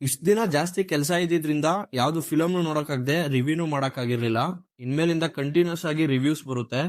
ಇಷ್ಟ ದಿನ ಜಾಸ್ತಿ ಕೆಲಸ ಇದ್ದಿದ್ರಿಂದ ಯಾವ್ದು ಫಿಲಮ್ ನೋಡಕ್ಕಾಗದೆ ರಿವ್ಯೂನು ಮಾಡಕ್ಕಾಗಿರ್ಲಿಲ್ಲ. ಇನ್ಮೇಲಿಂದ ಕಂಟಿನ್ಯೂಸ್ ಆಗಿ ರಿವ್ಯೂಸ್ ಬರುತ್ತೆ.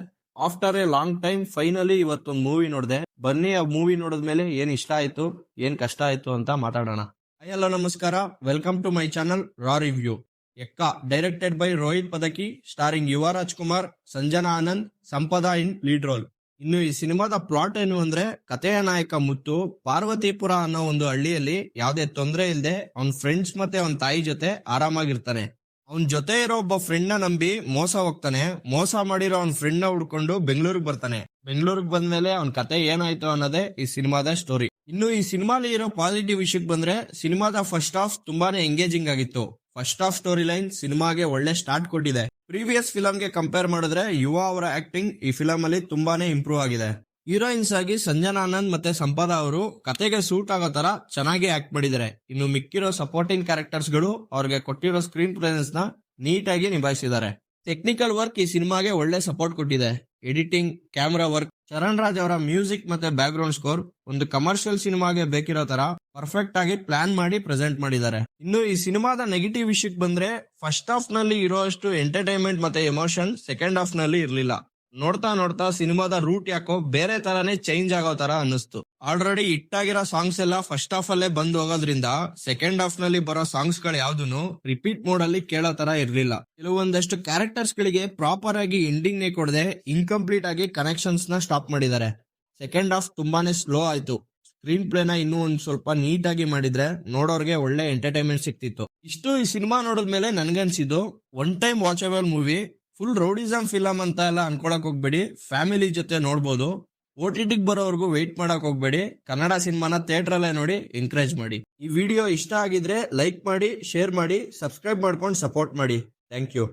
After A long time finally ಇವತ್ತೊಂದು ಮೂವಿ ನೋಡಿದೆ. ಬನ್ನಿ ಆ ಮೂವಿ ನೋಡಿದ್ಮೇಲೆ ಏನ್ ಇಷ್ಟ ಆಯ್ತು, ಏನ್ ಕಷ್ಟ ಆಯ್ತು ಅಂತ ಮಾತಾಡೋಣ. ಹಾಯ್ ಹಲೋ ನಮಸ್ಕಾರ, welcome to my channel raw review. Ekka directed by Rohit Padaki, starring Yuva Rajkumar, Sanjana Anand, Sampada in lead role. ಇನ್ನು ಈ ಸಿನಿಮಾದ ಪ್ಲಾಟ್ ಏನು ಅಂದ್ರೆ, ಕಥೆಯ ನಾಯಕ ಮುತ್ತು ಪಾರ್ವತಿಪುರ ಅನ್ನೋ ಒಂದು ಹಳ್ಳಿಯಲ್ಲಿ ಯಾವ್ದೇ ತೊಂದರೆ ಇಲ್ಲದೆ ಅವ್ನ ಫ್ರೆಂಡ್ಸ್ ಮತ್ತೆ ಅವನ ತಾಯಿ ಜೊತೆ ಆರಾಮಾಗಿರ್ತಾನೆ. ಅವನ್ ಜೊತೆ ಇರೋ ಒಬ್ಬ ಫ್ರೆಂಡ್ ನ ನಂಬಿ ಮೋಸ ಹೋಗ್ತಾನೆ. ಮೋಸ ಮಾಡಿರೋ ಅವ್ನ ಫ್ರೆಂಡ್ ನ ಹುಡ್ಕೊಂಡು ಬೆಂಗಳೂರಿಗೆ ಬರ್ತಾನೆ. ಬೆಂಗಳೂರಿಗೆ ಬಂದ್ಮೇಲೆ ಅವ್ನ ಕತೆ ಏನಾಯ್ತು ಅನ್ನೋದೇ ಈ ಸಿನಿಮಾದ ಸ್ಟೋರಿ. ಇನ್ನು ಈ ಸಿನಿಮಾಲಿ ಇರೋ ಪಾಸಿಟಿವ್ ವಿಷಯಕ್ಕೆ ಬಂದ್ರೆ, ಸಿನಿಮಾದ ಫಸ್ಟ್ ಹಾಫ್ ತುಂಬಾನೇ ಎಂಗೇಜಿಂಗ್ ಆಗಿತ್ತು. ಫಸ್ಟ್ ಹಾಫ್ ಸ್ಟೋರಿ ಲೈನ್ ಸಿನಿಮಾಗೆ ಒಳ್ಳೆ ಸ್ಟಾರ್ಟ್ ಕೊಟ್ಟಿದೆ. ಪ್ರೀವಿಯಸ್ ಫಿಲಂ ಗೆ ಕಂಪೇರ್ ಮಾಡಿದ್ರೆ ಯುವ ಅವರ ಆಕ್ಟಿಂಗ್ ಈ ಫಿಲಂ ಅಲ್ಲಿ ತುಂಬಾನೇ ಇಂಪ್ರೂವ್ ಆಗಿದೆ. ಹೀರೋಯಿನ್ಸ್ ಆಗಿ ಸಂಜನಾ ಆನಂದ್ ಮತ್ತೆ ಸಂಪದಾ ಅವರು ಕತೆಗೆ ಸೂಟ್ ಆಗೋ ತರ ಚೆನ್ನಾಗಿ ಆಕ್ಟ್ ಮಾಡಿದ್ದಾರೆ. ಇನ್ನು ಮಿಕ್ಕಿರೋ ಸಪೋರ್ಟಿಂಗ್ ಕ್ಯಾರೆಕ್ಟರ್ಸ್ ಗಳು ಅವ್ರಿಗೆ ಕೊಟ್ಟಿರೋ ಸ್ಕ್ರೀನ್ ಪ್ರೆಸೆನ್ಸ್ ನ ನೀಟಾಗಿ ನಿಭಾಯಿಸಿದ್ದಾರೆ. ಟೆಕ್ನಿಕಲ್ ವರ್ಕ್ ಈ ಸಿನಿಮಾಗೆ ಒಳ್ಳೆ ಸಪೋರ್ಟ್ ಕೊಟ್ಟಿದೆ. Editing, camera work, Charan Raj ಅವರ ಮ್ಯೂಸಿಕ್ ಮತ್ತೆ ಬ್ಯಾಕ್ ಗ್ರೌಂಡ್ ಸ್ಕೋರ್ ಒಂದು ಕಮರ್ಷಿಯಲ್ ಸಿನಿಮಾಗೆ ಬೇಕಿರೋ ತರ ಪರ್ಫೆಕ್ಟ್ ಆಗಿ ಪ್ಲಾನ್ ಮಾಡಿ ಪ್ರೆಸೆಂಟ್ ಮಾಡಿದ್ದಾರೆ. ಇನ್ನು ಈ ಸಿನಿಮಾದ ನೆಗೆಟಿವ್ ವಿಷಯಕ್ಕೆ ಬಂದ್ರೆ, ಫಸ್ಟ್ ಹಾಫ್ ನಲ್ಲಿ ಇರೋ ಅಷ್ಟು ಎಂಟರ್ಟೈನ್ಮೆಂಟ್ ಮತ್ತೆ ಎಮೋಷನ್ ಸೆಕೆಂಡ್ ಹಾಫ್ ನಲ್ಲಿ ಇರ್ಲಿಲ್ಲ. ನೋಡ್ತಾ ನೋಡ್ತಾ ಸಿನಿಮಾದ ರೂಟ್ ಯಾಕೋ ಬೇರೆ ತರಾನೇ ಚೇಂಜ್ ಆಗೋ ತರ ಅನ್ನಿಸ್ತು. ಆಲ್ರೆಡಿ ಹಿಟ್ಟಾಗಿರೋ ಸಾಂಗ್ಸ್ ಎಲ್ಲ ಫಸ್ಟ್ ಹಾಫ್ ಅಲ್ಲೇ ಬಂದ್ ಹೋಗೋದ್ರಿಂದ ಸೆಕೆಂಡ್ ಹಾಫ್ ನಲ್ಲಿ ಬರೋ ಸಾಂಗ್ಸ್ ಗಳು ಯಾವ್ದು ರಿಪೀಟ್ ಮೋಡ್ ಅಲ್ಲಿ ಕೇಳೋ ತರ ಇರ್ಲಿಲ್ಲ. ಕೆಲವೊಂದಷ್ಟು ಕ್ಯಾರೆಕ್ಟರ್ಸ್ ಗಳಿಗೆ ಪ್ರಾಪರ್ ಆಗಿ ಎಂಡಿಂಗ್ ನೇ ಕೊಡದೆ ಇನ್ಕಂಪ್ಲೀಟ್ ಆಗಿ ಕನೆಕ್ಷನ್ಸ್ ನ ಸ್ಟಾಪ್ ಮಾಡಿದ್ದಾರೆ. ಸೆಕೆಂಡ್ ಹಾಫ್ ತುಂಬಾನೇ ಸ್ಲೋ ಆಯ್ತು. ಸ್ಕ್ರೀನ್ ಪ್ಲೇನ ಇನ್ನೂ ಒಂದ್ ಸ್ವಲ್ಪ ನೀಟಾಗಿ ಮಾಡಿದ್ರೆ ನೋಡೋರ್ಗೆ ಒಳ್ಳೆ ಎಂಟರ್ಟೈನ್ಮೆಂಟ್ ಸಿಕ್ತಿತ್ತು. ಇಷ್ಟು ಈ ಸಿನಿಮಾ ನೋಡಿದ್ಮೇಲೆ ನನ್ಗನ್ಸಿದ್ದು one time watchable movie. Full rowdyism film ಅಂತ ಎಲ್ಲ ಅನ್ಕೊಳಕ್ ಹೋಗ್ಬೇಡಿ, ಫ್ಯಾಮಿಲಿ ಜೊತೆ ನೋಡ್ಬೋದು. OTT ಬರೋವರೆಗೂ ವೆಯ್ಟ್ ಮಾಡಕ್ ಹೋಗ್ಬೇಡಿ. ಕನ್ನಡ ಸಿನಿಮಾನ ಥಿಯೇಟರ್ ಅಲ್ಲೇ ನೋಡಿ ಎಂಕರೇಜ್ ಮಾಡಿ. ಈ ವಿಡಿಯೋ ಇಷ್ಟ ಆಗಿದ್ರೆ ಲೈಕ್ ಮಾಡಿ, ಶೇರ್ ಮಾಡಿ, ಸಬ್ಸ್ಕ್ರೈಬ್ ಮಾಡ್ಕೊಂಡು ಸಪೋರ್ಟ್ ಮಾಡಿ. Thank you.